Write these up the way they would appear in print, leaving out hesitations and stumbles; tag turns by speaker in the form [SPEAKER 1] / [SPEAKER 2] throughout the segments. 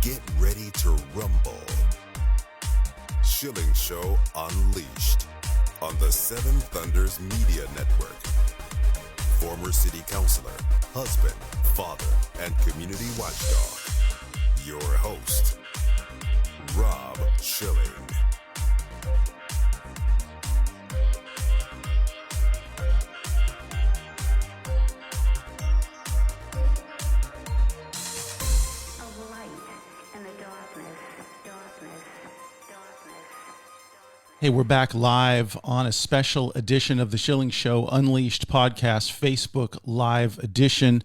[SPEAKER 1] Get ready to rumble. Schilling Show Unleashed on the Seven Thunders Media Network. Former city councilor, husband, father, and community watchdog. Your host, Rob Schilling.
[SPEAKER 2] Hey, we're back live on a special edition of the Schilling Show Unleashed podcast, Facebook Live edition.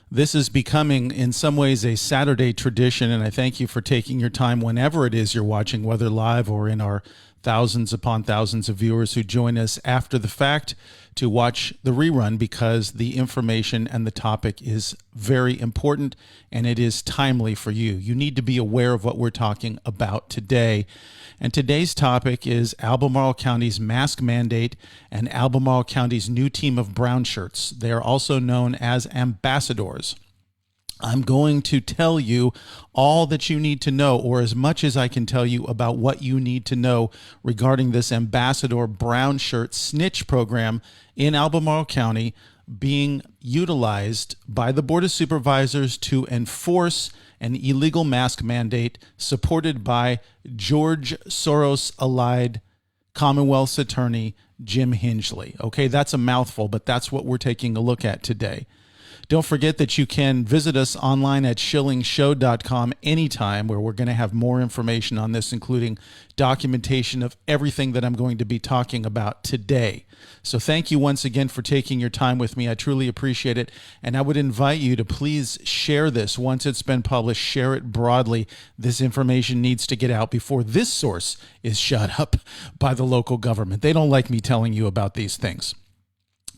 [SPEAKER 2] This is becoming, in some ways, a Saturday tradition, and I thank you for taking your time whenever it is you're watching, whether live or in our thousands upon thousands of viewers who join us after the fact to watch the rerun, because the information and the topic is very important and it is timely for you. You need to be aware of what we're talking about today. And today's topic is Albemarle County's mask mandate and Albemarle County's new team of Brownshirts. They are also known as ambassadors. I'm going to tell you all that you need to know, or as much as I can tell you about what you need to know regarding this Ambassador Brownshirt snitch program in Albemarle County being utilized by the Board of Supervisors to enforce an illegal mask mandate supported by George Soros-allied Commonwealth's attorney, Jim Hingley. Okay, that's a mouthful, but that's what we're taking a look at today. Don't forget that you can visit us online at shillingshow.com anytime, where we're going to have more information on this, including documentation of everything that I'm going to be talking about today. So thank you once again for taking your time with me. I truly appreciate it. And I would invite you to please share this. Once it's been published, share it broadly. This information needs to get out before this source is shut up by the local government. They don't like me telling you about these things.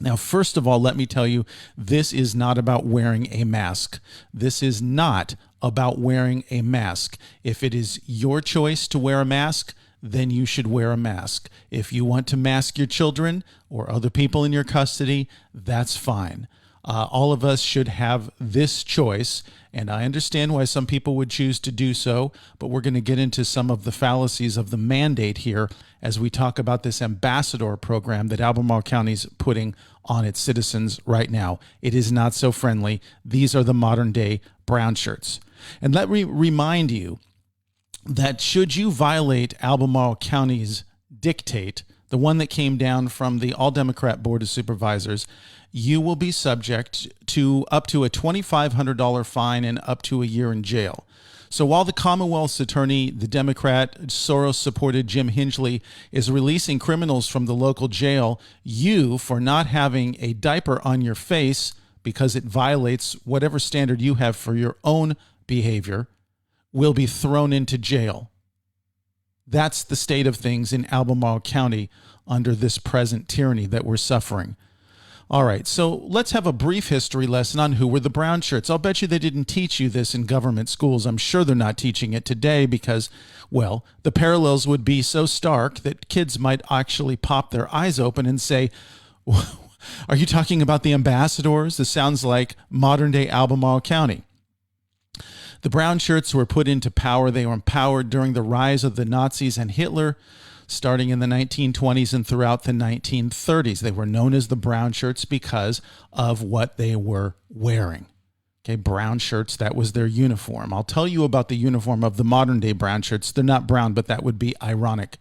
[SPEAKER 2] Now, first of all, let me tell you, this is not about wearing a mask. This is not about wearing a mask. If it is your choice to wear a mask, then you should wear a mask. If you want to mask your children or other people in your custody, that's fine. All of us should have this choice, and I understand why some people would choose to do so, but we're going to get into some of the fallacies of the mandate here as we talk about this ambassador program that Albemarle County's putting on its citizens right now. It is not so friendly. These are the modern-day Brownshirts. And let me remind you that should you violate Albemarle County's dictate, the one that came down from the All-Democrat Board of Supervisors, you will be subject to up to a $2,500 fine and up to a year in jail. So while the Commonwealth's attorney, the Democrat, Soros-supported Jim Hingley, is releasing criminals from the local jail, you, for not having a diaper on your face because it violates whatever standard you have for your own behavior, will be thrown into jail. That's the state of things in Albemarle County under this present tyranny that we're suffering. All right, so let's have a brief history lesson on who were the Brownshirts. I'll bet you they didn't teach you this in government schools. I'm sure they're not teaching it today because, well, the parallels would be so stark that kids might actually pop their eyes open and say, are you talking about the ambassadors? This sounds like modern-day Albemarle County. The Brownshirts were put into power. They were empowered during the rise of the Nazis and Hitler, starting in the 1920s and throughout the 1930s. They were known as the Brownshirts because of what they were wearing. Okay, Brownshirts, that was their uniform. I'll tell you about the uniform of the modern-day Brownshirts. They're not brown, but that would be ironic.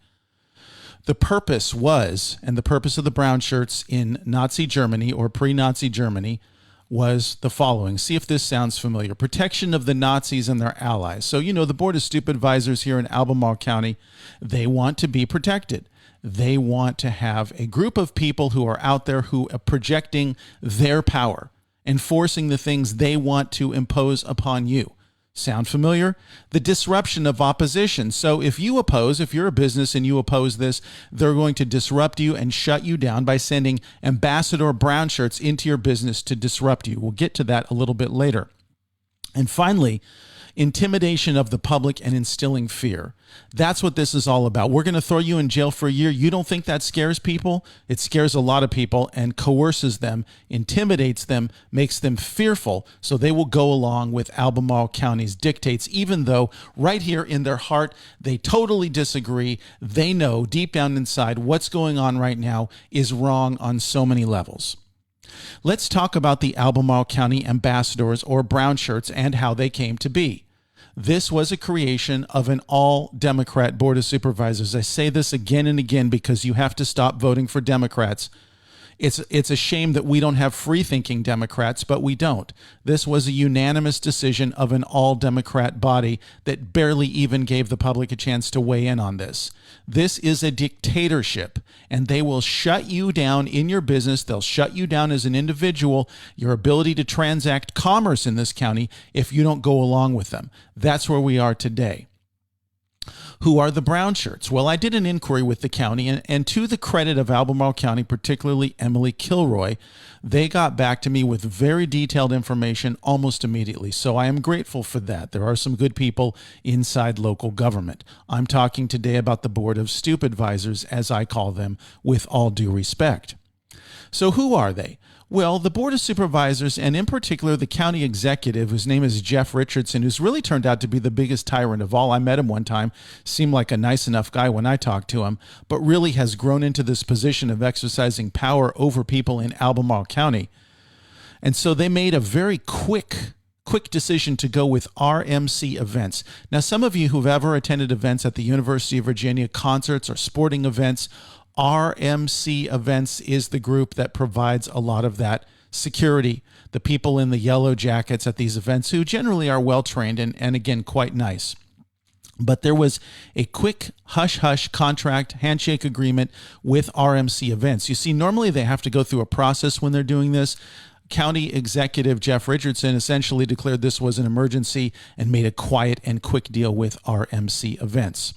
[SPEAKER 2] The purpose was, and the purpose of the Brownshirts in Nazi Germany or pre-Nazi Germany was the following. See if this sounds familiar. Protection of the Nazis and their allies. So, you know, the Board of Supervisors here in Albemarle County, they want to be protected. They want to have a group of people who are out there who are projecting their power, enforcing the things they want to impose upon you. Sound familiar? The disruption of opposition. So if you oppose, if you're a business and you oppose this, they're going to disrupt you and shut you down by sending Ambassador Brownshirts into your business to disrupt you. We'll get to that a little bit later. And finally, Intimidation of the public and instilling fear. That's what this is all about. We're going to throw you in jail for a year. You don't think that scares people? It scares a lot of people and coerces them, intimidates them, makes them fearful, so they will go along with Albemarle County's dictates, even though right here in their heart, they totally disagree. They know deep down inside what's going on right now is wrong on so many levels. Let's talk about the Albemarle County Ambassadors, or Brownshirts, and how they came to be. This was a creation of an all-Democrat Board of Supervisors. I say this again and again because you have to stop voting for Democrats. It's a shame that we don't have free-thinking Democrats, but we don't. This was a unanimous decision of an all-Democrat body that barely even gave the public a chance to weigh in on this. This is a dictatorship, and they will shut you down in your business. They'll shut you down as an individual, your ability to transact commerce in this county if you don't go along with them. That's where we are today. Who are the Brownshirts? Well, I did an inquiry with the county, and to the credit of Albemarle County, particularly Emily Kilroy, they got back to me with very detailed information almost immediately. So I am grateful for that. There are some good people inside local government. I'm talking today about the Board of Stupidvisors, as I call them, with all due respect. So who are they? Well, the Board of Supervisors, and in particular the county executive, whose name is Jeff Richardson, who's really turned out to be the biggest tyrant of all. I met him one time, seemed like a nice enough guy when I talked to him, but really has grown into this position of exercising power over people in Albemarle County. And so they made a very quick decision to go with RMC events. Now, some of you who've ever attended events at the University of Virginia, concerts or sporting events, RMC Events is the group that provides a lot of that security. The people in the yellow jackets at these events who generally are well-trained and again, quite nice. But there was a quick hush-hush contract handshake agreement with RMC Events. You see, normally they have to go through a process when they're doing this. County Executive Jeff Richardson essentially declared this was an emergency and made a quiet and quick deal with RMC Events.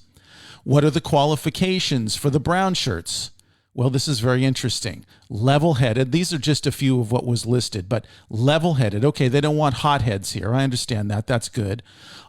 [SPEAKER 2] What are the qualifications for the Brownshirts? Well, this is very interesting. Level-headed. These are just a few of what was listed, but level-headed. Okay, they don't want hotheads here. I understand that. That's good.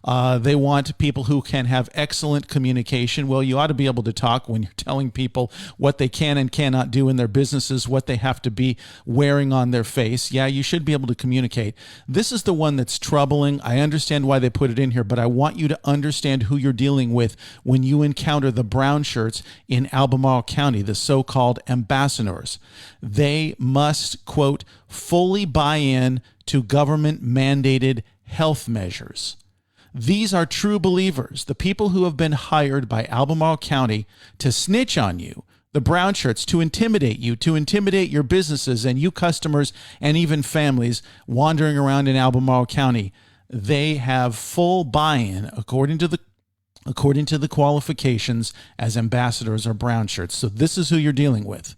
[SPEAKER 2] They want people who can have excellent communication. Well, you ought to be able to talk when you're telling people what they can and cannot do in their businesses, what they have to be wearing on their face. Yeah, you should be able to communicate. This is the one that's troubling. I understand why they put it in here, but I want you to understand who you're dealing with when you encounter the Brownshirts in Albemarle County, the so-called ambassadors. They must, quote, fully buy in to government-mandated health measures. These are true believers, the people who have been hired by Albemarle County to snitch on you, the Brownshirts, to intimidate you, to intimidate your businesses and you customers and even families wandering around in Albemarle County. They have full buy-in according to the qualifications as ambassadors or Brownshirts. So this is who you're dealing with.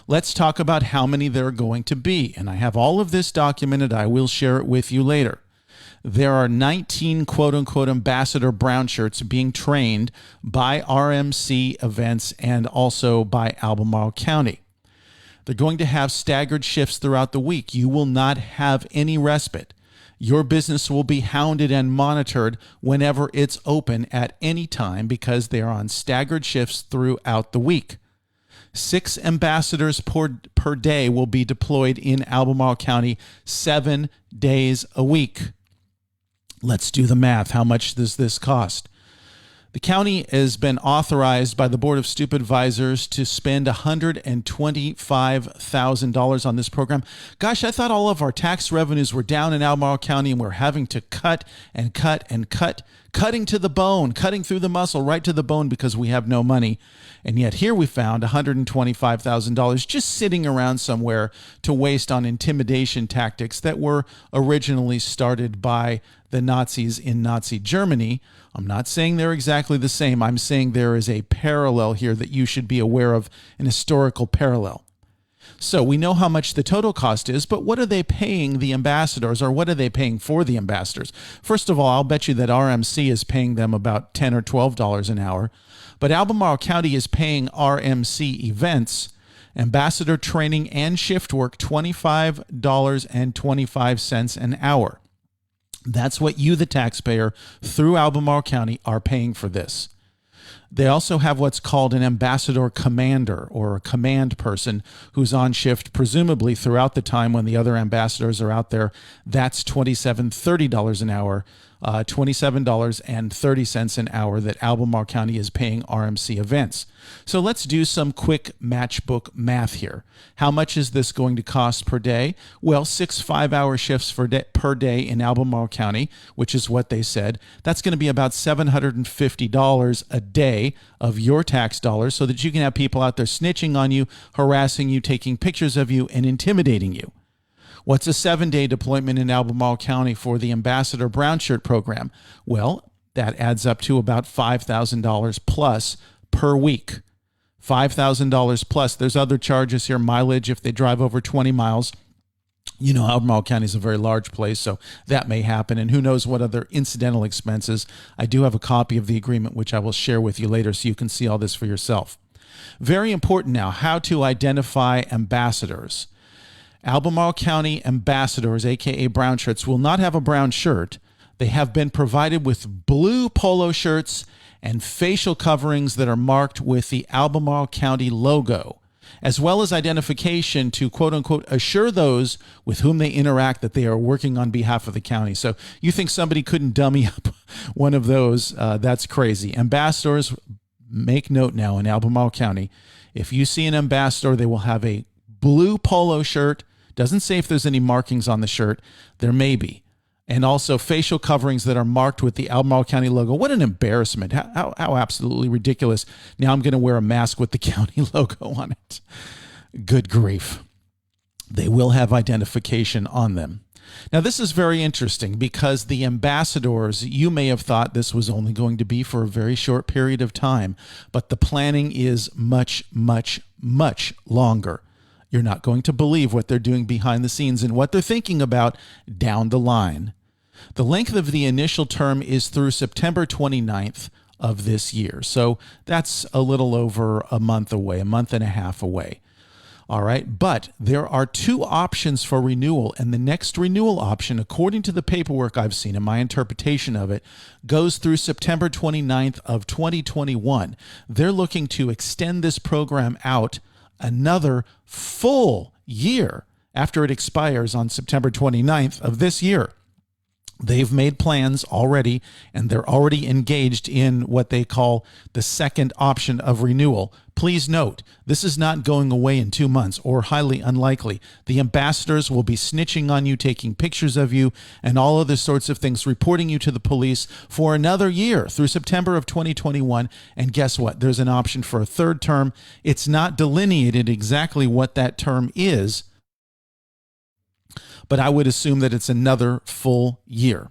[SPEAKER 2] Let's talk about how many there are going to be. And I have all of this documented. I will share it with you later. There are 19 quote-unquote ambassador Brownshirts being trained by RMC Events and also by Albemarle County. They're going to have staggered shifts throughout the week. You will not have any respite. Your business will be hounded and monitored whenever it's open at any time because they are on staggered shifts throughout the week. 6 ambassadors per day will be deployed in Albemarle County 7 days a week. Let's do the math. How much does this cost? The county has been authorized by the Board of Stupidvisors to spend $125,000 on this program. Gosh, I thought all of our tax revenues were down in Albemarle County and we're having to cut and cut and cut, cutting to the bone, cutting through the muscle right to the bone because we have no money. And yet here we found $125,000 just sitting around somewhere to waste on intimidation tactics that were originally started by the Nazis in Nazi Germany. I'm not saying they're exactly the same. I'm saying there is a parallel here that you should be aware of, an historical parallel. So we know how much the total cost is, but what are they paying the ambassadors, or what are they paying for the ambassadors? First of all, I'll bet you that RMC is paying them about $10 or $12 an hour, but Albemarle County is paying RMC Events ambassador training and shift work $25.25 an hour. That's what you, the taxpayer, through Albemarle County, are paying for this. They also have what's called an ambassador commander, or a command person who's on shift, presumably throughout the time when the other ambassadors are out there. That's $27.30 an hour, $27.30 an hour that Albemarle County is paying RMC events. So let's do some quick matchbook math here. How much is this going to cost per day? Well, 6 5-hour shifts per day in Albemarle County, which is what they said. That's going to be about $750 a day of your tax dollars, so that you can have people out there snitching on you, harassing you, taking pictures of you, and intimidating you. What's a 7-day deployment in Albemarle County for the Ambassador Brownshirt program? Well, that adds up to about $5,000 plus per week. $5,000 plus. There's other charges here, mileage if they drive over 20 miles. You know, Albemarle County is a very large place, so that may happen. And who knows what other incidental expenses. I do have a copy of the agreement, which I will share with you later so you can see all this for yourself. Very important now, how to identify ambassadors. Albemarle County ambassadors, aka Brownshirts, will not have a brown shirt. They have been provided with blue polo shirts and facial coverings that are marked with the Albemarle County logo, as well as identification to quote-unquote assure those with whom they interact that they are working on behalf of the county. So you think somebody couldn't dummy up one of those? That's crazy. Ambassadors, make note now in Albemarle County, if you see an ambassador, they will have a blue polo shirt. Doesn't say if there's any markings on the shirt. There may be. And also facial coverings that are marked with the Albemarle County logo. What an embarrassment. How absolutely ridiculous. Now I'm going to wear a mask with the county logo on it. Good grief. They will have identification on them. Now, this is very interesting because the ambassadors, you may have thought this was only going to be for a very short period of time, but the planning is much, much, much longer. You're not going to believe what they're doing behind the scenes and what they're thinking about down the line. The length of the initial term is through September 29th of this year. So that's a little over a month away, a month and a half away. All right. But there are 2 options for renewal. And the next renewal option, according to the paperwork I've seen and my interpretation of it, goes through September 29th of 2021. They're looking to extend this program out another full year after it expires on September 29th of this year. They've made plans already, and they're already engaged in what they call the second option of renewal. Please note, this is not going away in 2 months, or highly unlikely. The ambassadors will be snitching on you, taking pictures of you, and all other sorts of things, reporting you to the police for another year through September of 2021. And guess what? There's an option for a third term. It's not delineated exactly what that term is, but I would assume that it's another full year.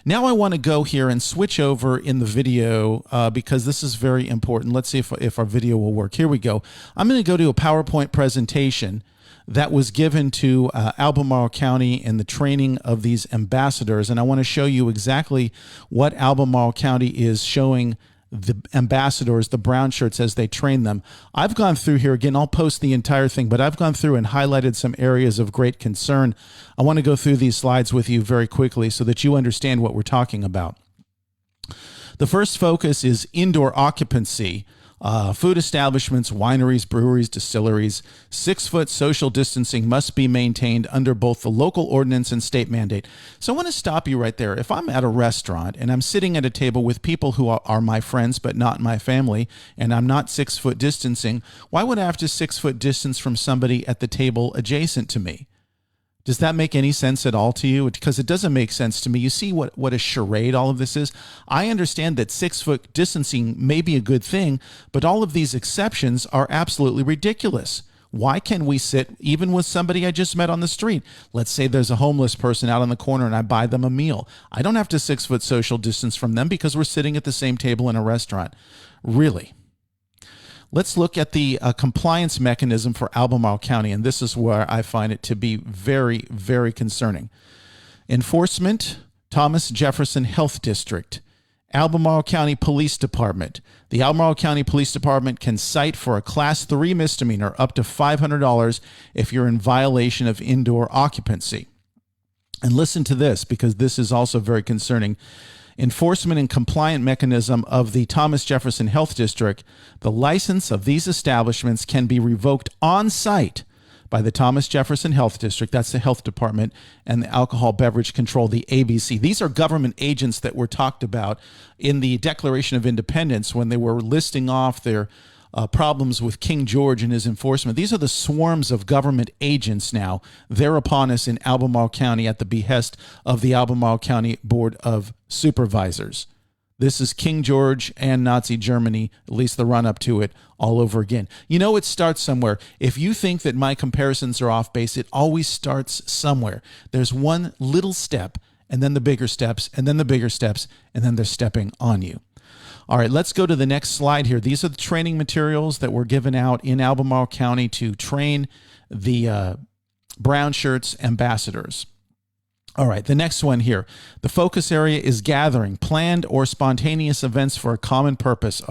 [SPEAKER 2] Now I want to go here and switch over in the video because this is very important. Let's see if our video will work. Here we go. I'm going to go to a PowerPoint presentation that was given to Albemarle County in the training of these ambassadors, and I want to show you exactly what Albemarle County is showing the ambassadors, the brown shirts, as they train them. I've gone through here, again, I'll post the entire thing, but I've gone through and highlighted some areas of great concern. I want to go through these slides with you very quickly so that you understand what we're talking about. The first focus is indoor occupancy. Food establishments, wineries, breweries, distilleries, 6-foot social distancing must be maintained under both the local ordinance and state mandate. So I want to stop you right there. If I'm at a restaurant and I'm sitting at a table with people who are my friends but not my family, and I'm not 6-foot distancing, why would I have to 6-foot distance from somebody at the table adjacent to me? Does that make any sense at all to you? Because it doesn't make sense to me. You see what a charade all of this is? I understand that 6-foot distancing may be a good thing, but all of these exceptions are absolutely ridiculous. Why can we sit even with somebody I just met on the street? Let's say there's a homeless person out on the corner and I buy them a meal. I don't have to 6-foot social distance from them because we're sitting at the same table in a restaurant. Really? Let's look at the compliance mechanism for Albemarle County, and this is where I find it to be very, very concerning. Enforcement, Thomas Jefferson Health District, Albemarle County Police Department. The Albemarle County Police Department can cite for a Class 3 misdemeanor up to $500 if you're in violation of indoor occupancy. And listen to this, because this is also very concerning. Enforcement and compliant mechanism of the Thomas Jefferson Health District. The license of these establishments can be revoked on site by the Thomas Jefferson Health District, that's the health department, and the Alcohol Beverage Control, the ABC. These are government agents that were talked about in the Declaration of Independence when they were listing off their problems with King George and his enforcement. These are the swarms of government agents now. They're upon us in Albemarle County at the behest of the Albemarle County Board of Supervisors. This is King George and Nazi Germany, at least the run-up to it, all over again. You know, it starts somewhere. If you think that my comparisons are off base, it always starts somewhere. There's one little step, and then the bigger steps, and then the bigger steps, and then they're stepping on you. All right, let's go to the next slide here. These are the training materials that were given out in Albemarle County to train the Brownshirt Ambassadors. All right, the next one here. The focus area is gathering, planned or spontaneous events for a common purpose.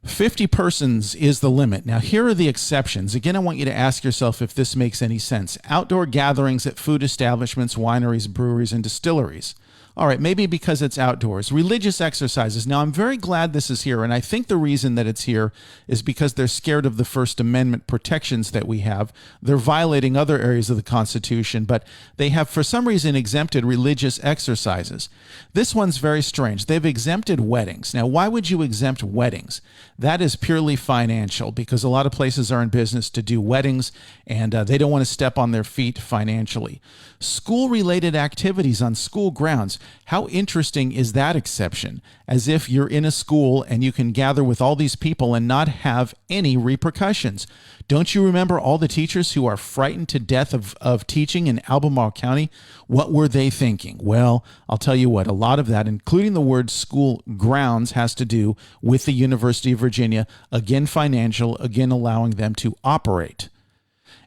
[SPEAKER 2] 50 persons is the limit. Now, here are the exceptions. Again, I want you to ask yourself if this makes any sense. Outdoor gatherings at food establishments, wineries, breweries, and distilleries. All right, maybe because it's outdoors. Religious exercises. Now, I'm very glad this is here, and I think the reason that it's here is because they're scared of the First Amendment protections that we have. They're violating other areas of the Constitution, but they have, for some reason, exempted religious exercises. This one's very strange. They've exempted weddings. Now, why would you exempt weddings? That is purely financial, because a lot of places are in business to do weddings, and they don't want to step on their feet financially. School-related activities on school grounds. How interesting is that exception? As if you're in a school and you can gather with all these people and not have any repercussions. Don't you remember all the teachers who are frightened to death of teaching in Albemarle County? What were they thinking? Well, I'll tell you what, a lot of that, including the word school grounds, has to do with the University of Virginia, again financial, again allowing them to operate.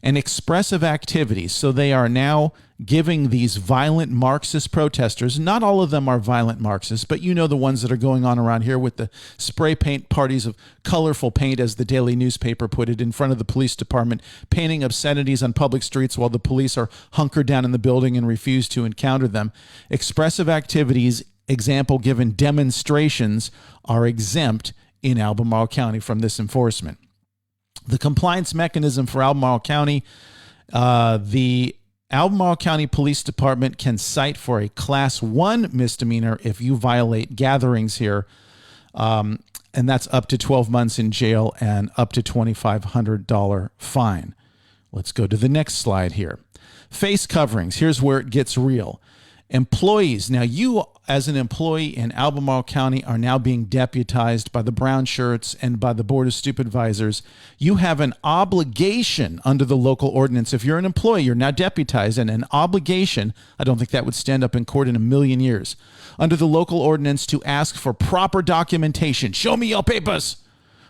[SPEAKER 2] And expressive activities. So they are now giving these violent Marxist protesters, not all of them are violent Marxists, but you know the ones that are going on around here with the spray paint parties of colorful paint, as the daily newspaper put it, in front of the police department, painting obscenities on public streets while the police are hunkered down in the building and refuse to encounter them. Expressive activities, example given demonstrations, are exempt in Albemarle County from this enforcement. The compliance mechanism for Albemarle County, the Albemarle County Police Department can cite for a Class 1 misdemeanor if you violate gatherings here, and that's up to 12 months in jail and up to $2,500 fine. Let's go to the next slide here. Face coverings. Here's where it gets real. Employees. Now, you as an employee in Albemarle County are now being deputized by the Brownshirts and by the Board of Supervisors. You have an obligation under the local ordinance. If you're an employee, you're now deputized, and an obligation, I don't think that would stand up in court in a million years, under the local ordinance to ask for proper documentation. Show me your papers.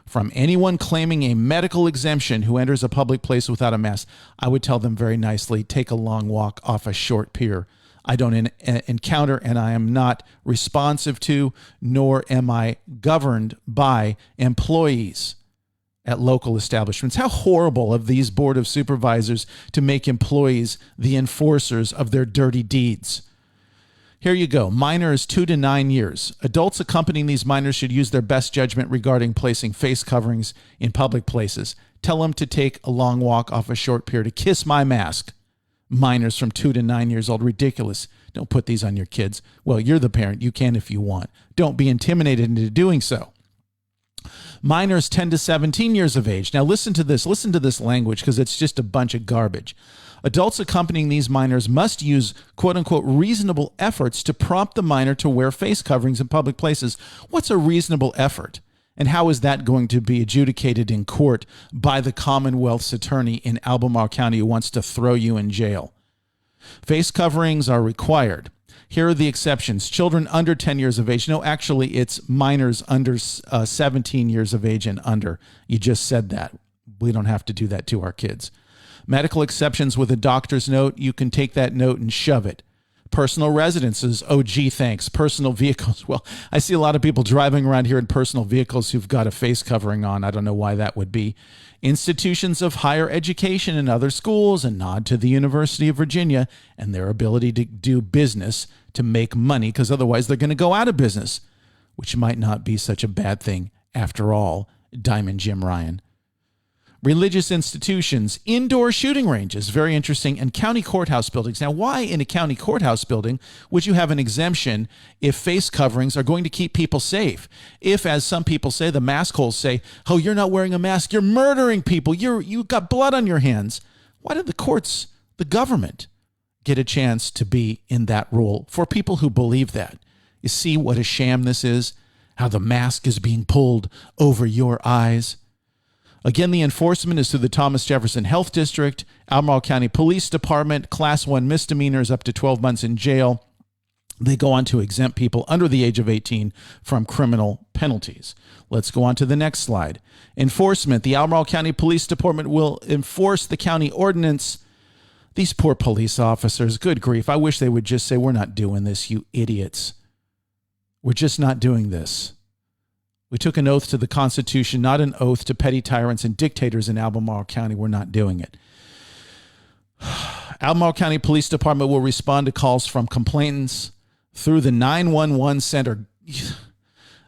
[SPEAKER 2] From anyone claiming a medical exemption who enters a public place without a mask. I would tell them very nicely, take a long walk off a short pier. I don't encounter, and I am not responsive to, nor am I governed by employees at local establishments. How horrible of these Board of Supervisors to make employees the enforcers of their dirty deeds. Here you go. Minors 2 to 9 years. Adults accompanying these minors should use their best judgment regarding placing face coverings in public places. Tell them to take a long walk off a short pier, to kiss my mask. Minors from 2 to 9 years old. Ridiculous. Don't put these on your kids. Well, you're the parent. You can if you want. Don't be intimidated into doing so. Minors 10 to 17 years of age. Now listen to this. Listen to this language, because it's just a bunch of garbage. Adults accompanying these minors must use quote-unquote reasonable efforts to prompt the minor to wear face coverings in public places. What's a reasonable effort? And how is that going to be adjudicated in court by the Commonwealth's attorney in Albemarle County who wants to throw you in jail? Face coverings are required. Here are the exceptions. Children under 10 years of age. No, actually, it's minors under 17 years of age and under. You just said that. We don't have to do that to our kids. Medical exceptions with a doctor's note. You can take that note and shove it. Personal residences, oh gee, thanks. Personal vehicles, well, I see a lot of people driving around here in personal vehicles who've got a face covering on. I don't know why that would be. Institutions of higher education and other schools, a nod to the University of Virginia and their ability to do business, to make money, because otherwise they're going to go out of business, which might not be such a bad thing after all. Diamond Jim Ryan. Religious institutions, indoor shooting ranges, very interesting, and county courthouse buildings. Now, why in a county courthouse building would you have an exemption if face coverings are going to keep people safe? If, as some people say, the mask holes say, oh, you're not wearing a mask, you're murdering people, you've got blood on your hands. Why did the courts, the government, get a chance to be in that role for people who believe that? You see what a sham this is? How the mask is being pulled over your eyes. Again, the enforcement is through the Thomas Jefferson Health District, Albemarle County Police Department, Class 1 misdemeanors up to 12 months in jail. They go on to exempt people under the age of 18 from criminal penalties. Let's go on to the next slide. Enforcement. The Albemarle County Police Department will enforce the county ordinance. These poor police officers, good grief. I wish they would just say, we're not doing this, you idiots. We're just not doing this. We took an oath to the Constitution, not an oath to petty tyrants and dictators in Albemarle County. We're not doing it. Albemarle County Police Department will respond to calls from complainants through the 911 center.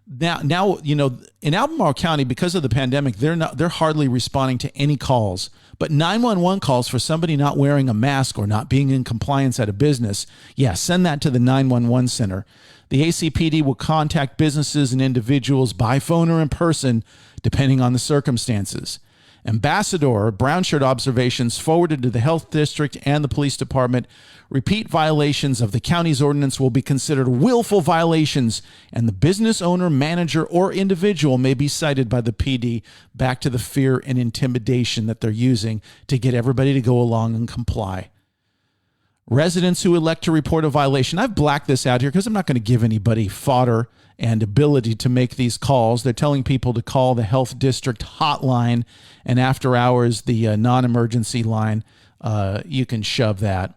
[SPEAKER 2] Now, you know, in Albemarle County, because of the pandemic, they're hardly responding to any calls. But 911 calls for somebody not wearing a mask or not being in compliance at a business, yeah, send that to the 911 center. The ACPD will contact businesses and individuals by phone or in person, depending on the circumstances. Ambassador Brownshirt observations forwarded to the health district and the police department. Repeat violations of the county's ordinance will be considered willful violations, and the business owner, manager, or individual may be cited by the PD. Back to the fear and intimidation that they're using to get everybody to go along and comply. Residents who elect to report a violation. I've blacked this out here because I'm not going to give anybody fodder and ability to make these calls. They're telling people to call the health district hotline, and after hours, the non-emergency line. You can shove that.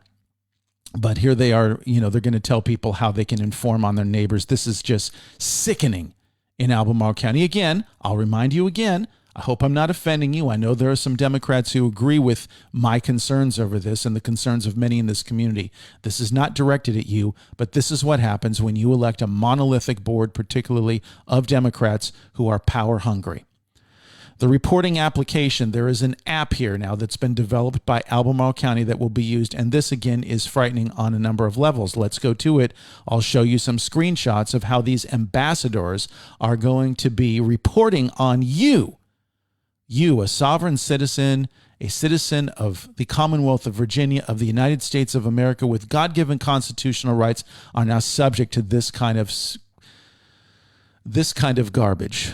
[SPEAKER 2] But here they are, you know, they're going to tell people how they can inform on their neighbors. This is just sickening in Albemarle County. Again, I'll remind you again, I hope I'm not offending you. I know there are some Democrats who agree with my concerns over this and the concerns of many in this community. This is not directed at you, but this is what happens when you elect a monolithic board, particularly of Democrats who are power hungry. The reporting application, there is an app here now that's been developed by Albemarle County that will be used, and this again is frightening on a number of levels. Let's go to it. I'll show you some screenshots of how these ambassadors are going to be reporting on you. You, a sovereign citizen, a citizen of the Commonwealth of Virginia, of the United States of America, with God-given constitutional rights, are now subject to this kind of garbage.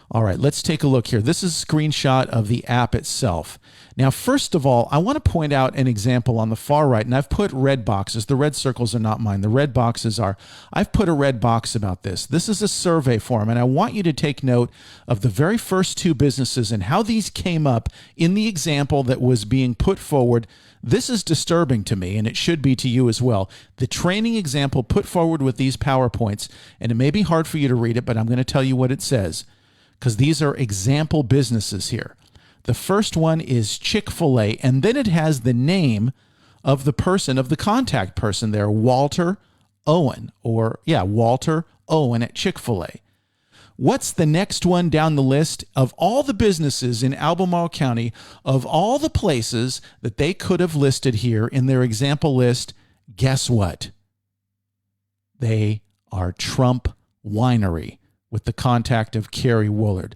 [SPEAKER 2] All right, let's take a look here. This is a screenshot of the app itself. Now, first of all, I want to point out an example on the far right, and I've put red boxes. The red circles are not mine. The red boxes are. I've put a red box about this. This is a survey form, and I want you to take note of the very first two businesses and how these came up in the example that was being put forward. This is disturbing to me, and it should be to you as well. The training example put forward with these PowerPoints, and it may be hard for you to read it, but I'm going to tell you what it says, because these are example businesses here. The first one is Chick-fil-A, and then it has the name of the person, of the contact person there, Walter Owen, Walter Owen at Chick-fil-A. What's the next one down the list? Of all the businesses in Albemarle County, of all the places that they could have listed here in their example list, guess what? They are Trump Winery, with the contact of Carrie Woolard.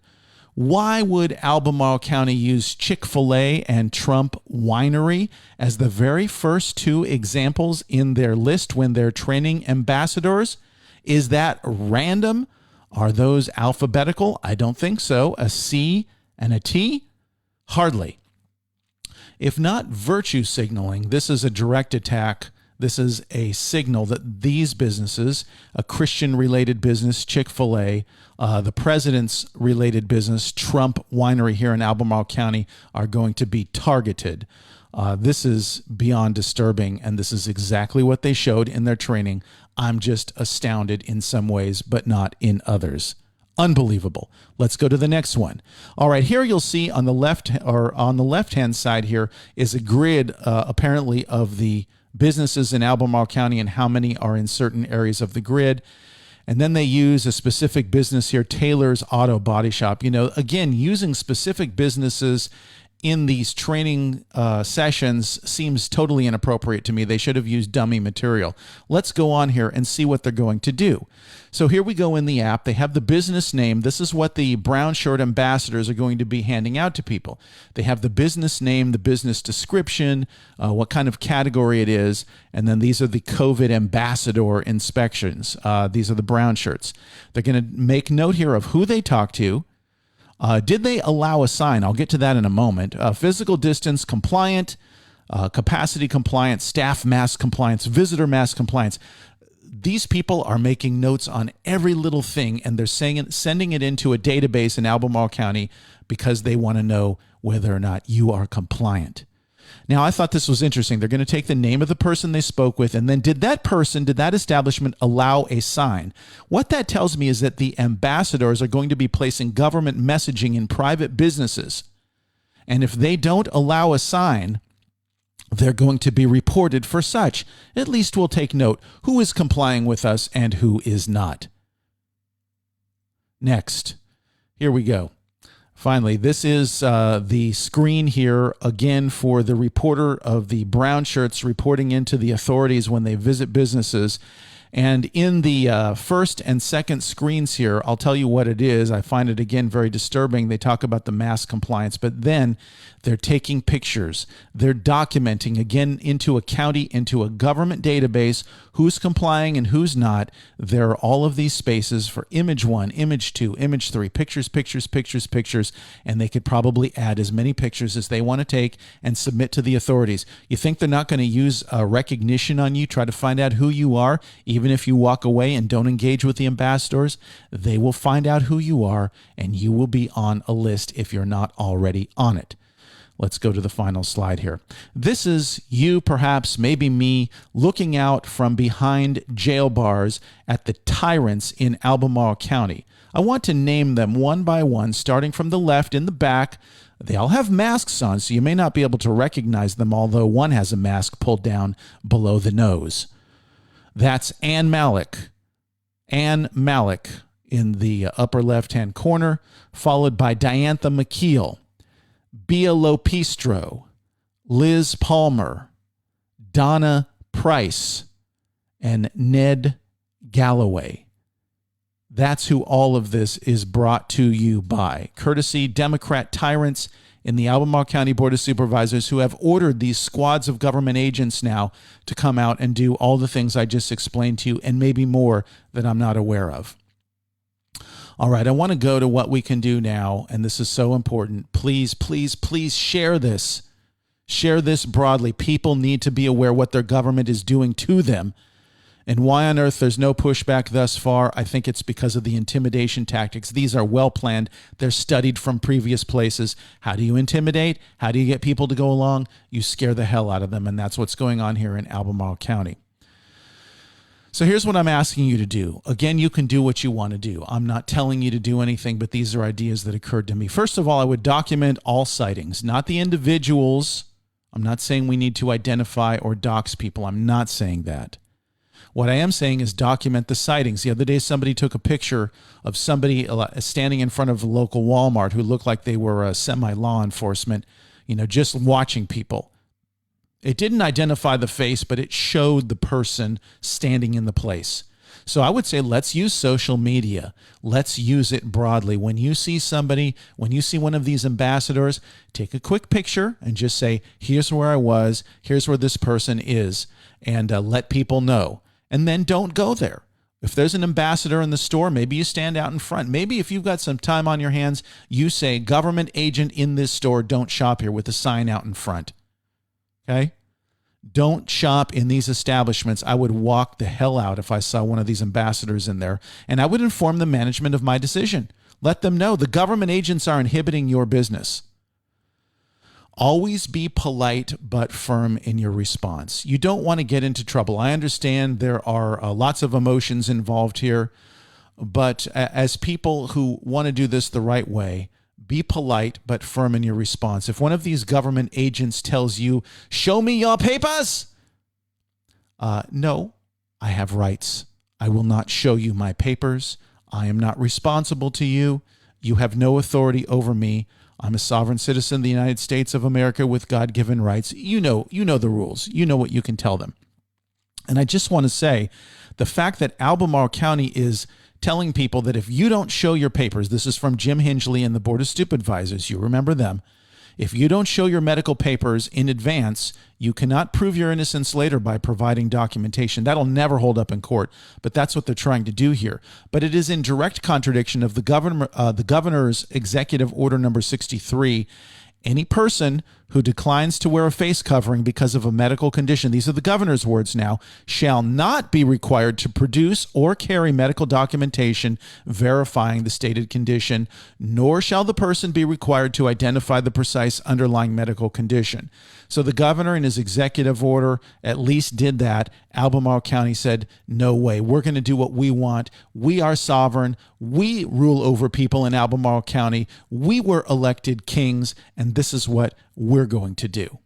[SPEAKER 2] Why would Albemarle County use Chick-fil-A and Trump Winery as the very first two examples in their list when they're training ambassadors? Is that random? Are those alphabetical? I don't think so. A C and a T? Hardly. If not virtue signaling, this is a direct attack. This is a signal that these businesses, a Christian-related business, Chick-fil-A, the president's related business, Trump Winery here in Albemarle County, are going to be targeted. This is beyond disturbing, and this is exactly what they showed in their training. I'm just astounded in some ways, but not in others. Unbelievable. Let's go to the next one. All right, here you'll see on the left-hand side here is a grid apparently of the businesses in Albemarle County and how many are in certain areas of the grid. And then they use a specific business here, Taylor's Auto Body Shop. Again, using specific businesses in these training sessions seems totally inappropriate to me. They should have used dummy material. Let's go on here and see what they're going to do. So here we go in the app. They have the business name. This is what the Brownshirt Ambassadors are going to be handing out to people. They have the business name, the business description, what kind of category it is, and then these are the COVID ambassador inspections. These are the Brownshirts. They're going to make note here of who they talk to. Did they allow a sign? I'll get to that in a moment. Physical distance compliant, capacity compliant, staff mask compliance, visitor mask compliance. These people are making notes on every little thing, and they're sending it into a database in Albemarle County because they want to know whether or not you are compliant. Now, I thought this was interesting. They're going to take the name of the person they spoke with, and then did that establishment allow a sign? What that tells me is that the ambassadors are going to be placing government messaging in private businesses. And if they don't allow a sign, they're going to be reported for such. At least we'll take note who is complying with us and who is not. Next, here we go. Finally, this is the screen here again for the reporter of the Brownshirts reporting into the authorities when they visit businesses. And in the first and second screens here, I'll tell you what it is. I find it, again, very disturbing. They talk about the mask compliance, but then they're taking pictures. They're documenting, again, into a county, into a government database, who's complying and who's not. There are all of these spaces for image 1, image 2, image 3, pictures, pictures, pictures, pictures, and they could probably add as many pictures as they want to take and submit to the authorities. You think they're not going to use recognition on you, try to find out who you are, even if you walk away and don't engage with the ambassadors? They will find out who you are, and you will be on a list if you're not already on it. Let's go to the final slide here. This is you, perhaps, maybe me, looking out from behind jail bars at the tyrants in Albemarle County. I want to name them one by one, starting from the left in the back. They all have masks on, so you may not be able to recognize them, although one has a mask pulled down below the nose. That's Ann Malik. Ann Malik in the upper left-hand corner, followed by Diantha McKeel, Bia Lopistro, Liz Palmer, Donna Price, and Ned Galloway. That's who all of this is brought to you by, courtesy Democrat tyrants in the Albemarle County Board of Supervisors who have ordered these squads of government agents now to come out and do all the things I just explained to you and maybe more that I'm not aware of. All right, I want to go to what we can do now, and this is so important. Please, please, please share this. Share this broadly. People need to be aware what their government is doing to them. And why on earth there's no pushback thus far? I think it's because of the intimidation tactics. These are well planned. They're studied from previous places. How do you intimidate? How do you get people to go along? You scare the hell out of them, and that's what's going on here in Albemarle County. So here's what I'm asking you to do. Again, you can do what you want to do. I'm not telling you to do anything, but these are ideas that occurred to me. First of all, I would document all sightings, not the individuals. I'm not saying we need to identify or dox people. I'm not saying that. What I am saying is document the sightings. The other day, somebody took a picture of somebody standing in front of a local Walmart who looked like they were semi-law enforcement, just watching people. It didn't identify the face, but it showed the person standing in the place. So I would say let's use social media. Let's use it broadly. When you see somebody, when you see one of these ambassadors, take a quick picture and just say, here's where I was, here's where this person is, and let people know. And then don't go there. If there's an ambassador in the store, maybe you stand out in front. Maybe if you've got some time on your hands, you say, government agent in this store, don't shop here, with a sign out in front. Okay? Don't shop in these establishments. I would walk the hell out if I saw one of these ambassadors in there, and I would inform the management of my decision. Let them know the government agents are inhibiting your business. Always be polite but firm in your response. You don't want to get into trouble. I understand there are lots of emotions involved here, but as people who want to do this the right way, be polite but firm in your response. If one of these government agents tells you, "Show me your papers," no, I have rights. I will not show you my papers. I am not responsible to you. You have no authority over me. I'm a sovereign citizen of the United States of America with God-given rights. You know the rules. You know what you can tell them. And I just want to say, the fact that Albemarle County is telling people that if you don't show your papers, this is from Jim Hingley and the Board of Supervisors, you remember them, if you don't show your medical papers in advance, you cannot prove your innocence later by providing documentation. That'll never hold up in court, but that's what they're trying to do here. But it is in direct contradiction of the governor's executive order number 63. Any person who declines to wear a face covering because of a medical condition, these are the governor's words now, shall not be required to produce or carry medical documentation verifying the stated condition, nor shall the person be required to identify the precise underlying medical condition. So the governor in his executive order at least did that. Albemarle County said, no way, we're going to do what we want. We are sovereign. We rule over people in Albemarle County. We were elected kings, and this is what we're going to do.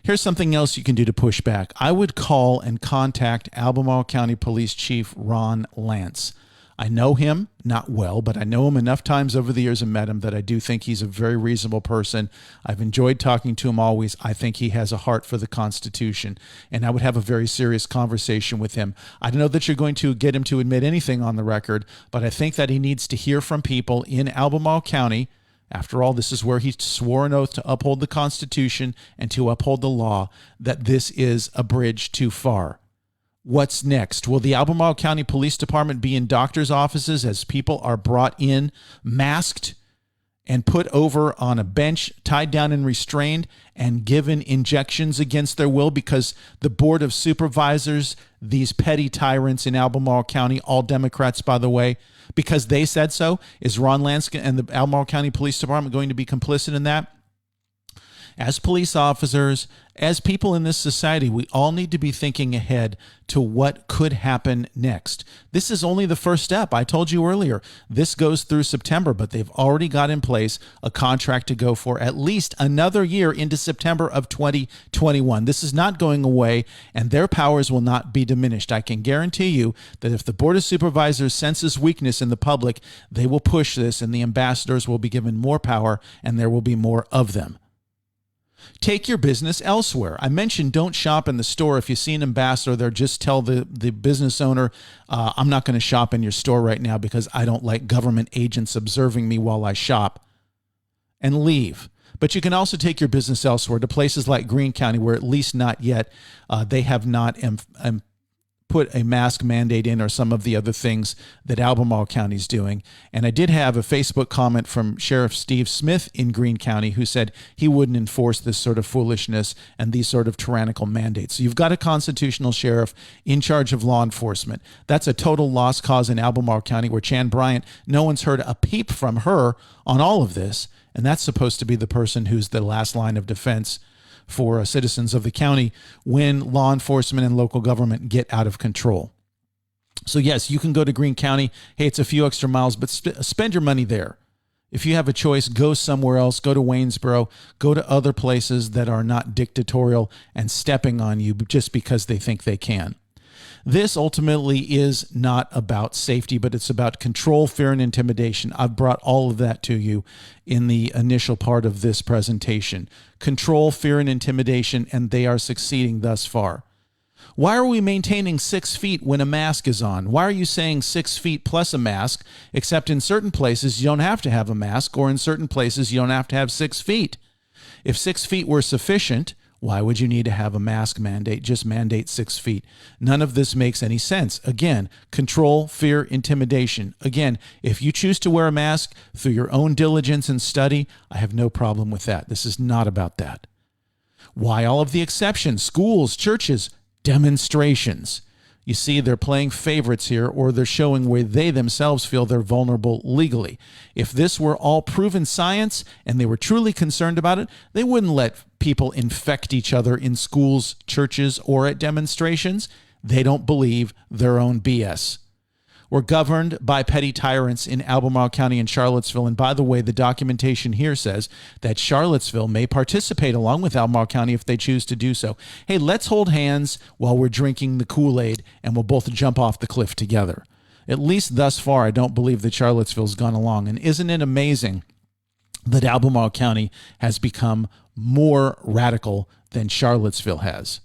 [SPEAKER 2] Here's something else you can do to push back. I would call and contact Albemarle County Police Chief Ron Lance. I know him, not well, but I know him enough times over the years and met him that I do think he's a very reasonable person. I've enjoyed talking to him always. I think he has a heart for the Constitution, and I would have a very serious conversation with him. I don't know that you're going to get him to admit anything on the record, but I think that he needs to hear from people in Albemarle County. After all, this is where he swore an oath to uphold the Constitution and to uphold the law, that this is a bridge too far. What's next? Will the Albemarle County Police Department be in doctors' offices as people are brought in, masked, and put over on a bench, tied down and restrained, and given injections against their will because the Board of Supervisors, these petty tyrants in Albemarle County, all Democrats, by the way, because they said so? Is Ron Lansky and the Albemarle County Police Department going to be complicit in that? As police officers, as people in this society, we all need to be thinking ahead to what could happen next. This is only the first step. I told you earlier, this goes through September, but they've already got in place a contract to go for at least another year into September of 2021. This is not going away, and their powers will not be diminished. I can guarantee you that if the Board of Supervisors senses weakness in the public, they will push this, and the ambassadors will be given more power, and there will be more of them. Take your business elsewhere. I mentioned don't shop in the store. If you see an ambassador there, just tell the business owner, I'm not going to shop in your store right now because I don't like government agents observing me while I shop, and leave. But you can also take your business elsewhere to places like Greene County, where at least not yet they have not put a mask mandate in or some of the other things that Albemarle County is doing. And I did have a Facebook comment from Sheriff Steve Smith in Greene County who said he wouldn't enforce this sort of foolishness and these sort of tyrannical mandates. So you've got a constitutional sheriff in charge of law enforcement. That's a total lost cause in Albemarle County, where Chan Bryant, no one's heard a peep from her on all of this. And that's supposed to be the person who's the last line of defense for citizens of the county when law enforcement and local government get out of control. So yes, you can go to Greene County. Hey, it's a few extra miles, but spend your money there. If you have a choice, go somewhere else. Go to Waynesboro. Go to other places that are not dictatorial and stepping on you just because they think they can. This ultimately is not about safety, but it's about control, fear, and intimidation. I've brought all of that to you in the initial part of this presentation. Control, fear, and intimidation, and they are succeeding thus far. Why are we maintaining 6 feet when a mask is on? Why are you saying 6 feet plus a mask, except in certain places you don't have to have a mask, or in certain places you don't have to have 6 feet? If 6 feet were sufficient, why would you need to have a mask mandate? Just mandate 6 feet. None of this makes any sense. Again, control, fear, intimidation. Again, if you choose to wear a mask through your own diligence and study, I have no problem with that. This is not about that. Why all of the exceptions? Schools, churches, demonstrations. You see, they're playing favorites here, or they're showing where they themselves feel they're vulnerable legally. If this were all proven science and they were truly concerned about it, they wouldn't let people infect each other in schools, churches, or at demonstrations. They don't believe their own BS. We're governed by petty tyrants in Albemarle County and Charlottesville. And by the way, the documentation here says that Charlottesville may participate along with Albemarle County if they choose to do so. Hey, let's hold hands while we're drinking the Kool-Aid and we'll both jump off the cliff together. At least thus far, I don't believe that Charlottesville's gone along. And isn't it amazing that Albemarle County has become more radical than Charlottesville has?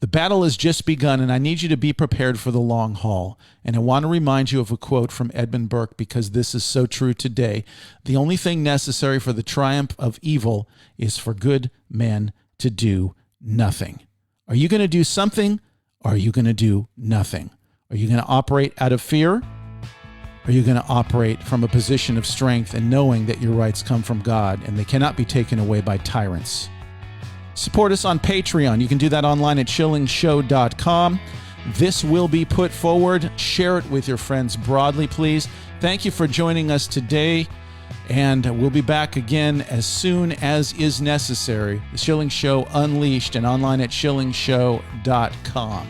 [SPEAKER 2] The battle has just begun, and I need you to be prepared for the long haul. And I want to remind you of a quote from Edmund Burke, because this is so true today. The only thing necessary for the triumph of evil is for good men to do nothing. Are you going to do something, or are you going to do nothing? Are you going to operate out of fear? Or are you going to operate from a position of strength and knowing that your rights come from God and they cannot be taken away by tyrants? Support us on Patreon. You can do that online at shillingshow.com. This will be put forward. Share it with your friends broadly, please. Thank you for joining us today, and we'll be back again as soon as is necessary. The Schilling Show Unleashed and online at shillingshow.com.